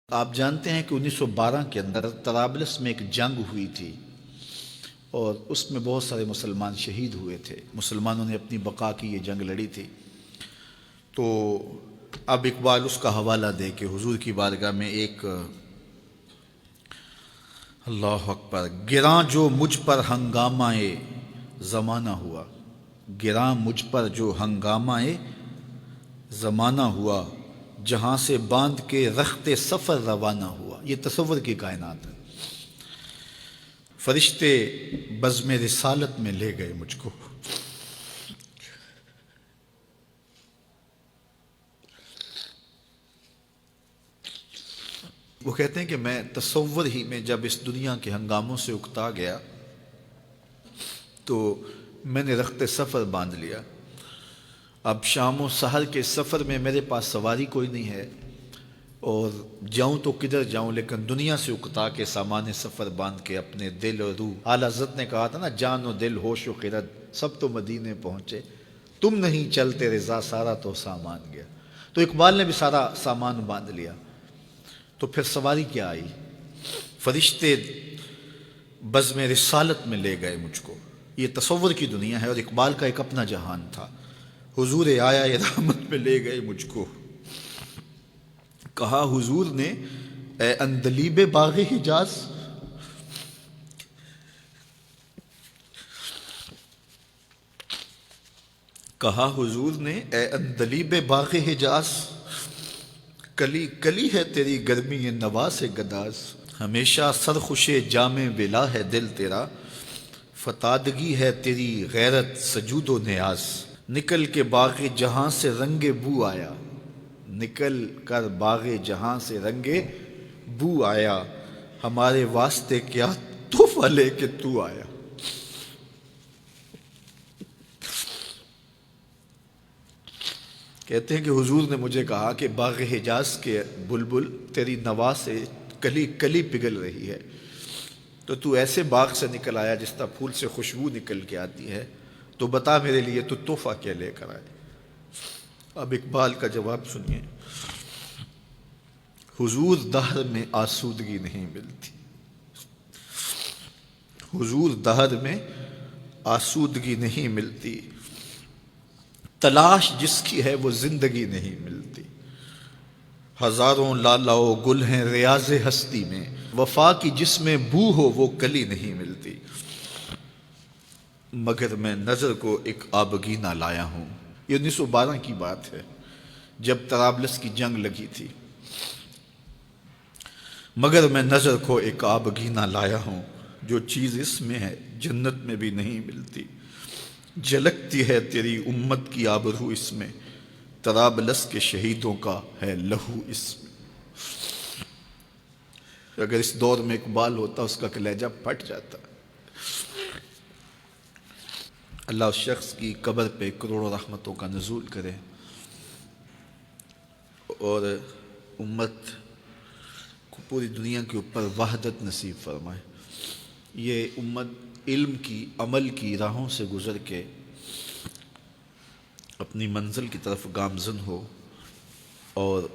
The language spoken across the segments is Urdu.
آپ جانتے ہیں کہ 1912 کے اندر طرابلس میں ایک جنگ ہوئی تھی اور اس میں بہت سارے مسلمان شہید ہوئے تھے۔ مسلمانوں نے اپنی بقا کی یہ جنگ لڑی تھی۔ تو اب اقبال اس کا حوالہ دے کے حضور کی بارگاہ میں ایک اللہ اکبر، گراں جو مجھ پر ہنگامہ زمانہ ہوا، گراں مجھ پر جو ہنگامہ زمانہ ہوا، جہاں سے باندھ کے رخت سفر روانہ ہوا۔ یہ تصور کی کائنات ہے۔ فرشتے بزم رسالت میں لے گئے مجھ کو، وہ کہتے ہیں کہ میں تصور ہی میں جب اس دنیا کے ہنگاموں سے اکتا گیا تو میں نے رخت سفر باندھ لیا۔ اب شام و سحر کے سفر میں میرے پاس سواری کوئی نہیں ہے اور جاؤں تو کدھر جاؤں، لیکن دنیا سے اکتا کے سامان سفر باندھ کے اپنے دل اور روح، اعلیٰ حضرت نے کہا تھا نا، جان و دل ہوش و خرد سب تو مدینے پہنچے، تم نہیں چلتے رضا سارا تو سامان گیا۔ تو اقبال نے بھی سارا سامان باندھ لیا، تو پھر سواری کیا آئی؟ فرشتے بزم رسالت میں لے گئے مجھ کو۔ یہ تصور کی دنیا ہے اور اقبال کا ایک اپنا جہان تھا۔ حضور آیا یہ رحمت میں لے گئے مجھ کو، کہا حضور نے اے اندلیب باغ حجاز، کہا حضور نے اے اندلیب باغ حجاز، کلی کلی ہے تیری گرمی نوا سے گداز، ہمیشہ سرخوش جام ولا ہے دل تیرا، فتادگی ہے تیری غیرت سجود و نیاز، نکل کے باغ جہاں سے رنگ بو آیا، نکل کر باغ جہاں سے رنگ بو آیا، ہمارے واسطے کیا تحفہ لے کے تو آیا۔ کہتے ہیں کہ حضور نے مجھے کہا کہ باغ حجاز کے بلبل تیری نوا سے کلی کلی پگھل رہی ہے، تو ایسے باغ سے نکل آیا جس طرح پھول سے خوشبو نکل کے آتی ہے، تو بتا میرے لیے تو تحفہ کیا لے کر آئے؟ اب اقبال کا جواب سنیے، حضور دہر میں آسودگی نہیں ملتی، حضور دہر میں آسودگی نہیں ملتی، تلاش جس کی ہے وہ زندگی نہیں ملتی، ہزاروں لالا و گل ہیں ریاض ہستی میں، وفا کی جس میں بو ہو وہ کلی نہیں ملتی، مگر میں نظر کو ایک آبگینہ لایا ہوں۔ یہ 1912 کی بات ہے جب طرابلس کی جنگ لگی تھی۔ مگر میں نظر کو ایک آبگینہ لایا ہوں، جو چیز اس میں ہے جنت میں بھی نہیں ملتی، جھلکتی ہے تیری امت کی آبرو اس میں، طرابلس کے شہیدوں کا ہے لہو اس میں۔ اگر اس دور میں اقبال ہوتا اس کا کلیجہ پھٹ جاتا۔ اللہ اس شخص کی قبر پہ کروڑوں رحمتوں کا نزول کرے اور امت کو پوری دنیا کے اوپر وحدت نصیب فرمائے۔ یہ امت علم کی، عمل کی راہوں سے گزر کے اپنی منزل کی طرف گامزن ہو اور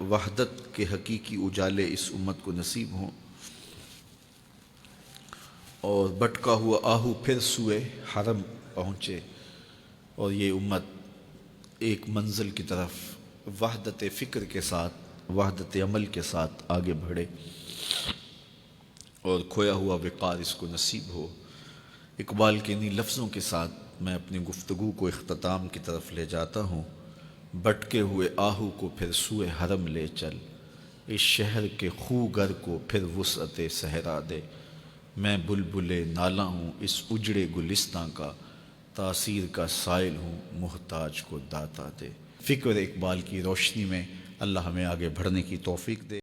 وحدت کے حقیقی اجالے اس امت کو نصیب ہوں، اور بھٹکا ہوا آہو پھر سوئے حرم پہنچے اور یہ امت ایک منزل کی طرف وحدت فکر کے ساتھ، وحدت عمل کے ساتھ آگے بڑھے اور کھویا ہوا وقار اس کو نصیب ہو۔ اقبال کے انہی لفظوں کے ساتھ میں اپنی گفتگو کو اختتام کی طرف لے جاتا ہوں۔ بھٹکے ہوئے آہو کو پھر سوئے حرم لے چل، اس شہر کے خوگر کو پھر وسعت صحرا دے، میں بلبل نالہ ہوں اس اجڑے گلستاں کا، تاثیر کا سائل ہوں محتاج کو داتا دے۔ فکر اقبال کی روشنی میں اللہ ہمیں آگے بڑھنے کی توفیق دے۔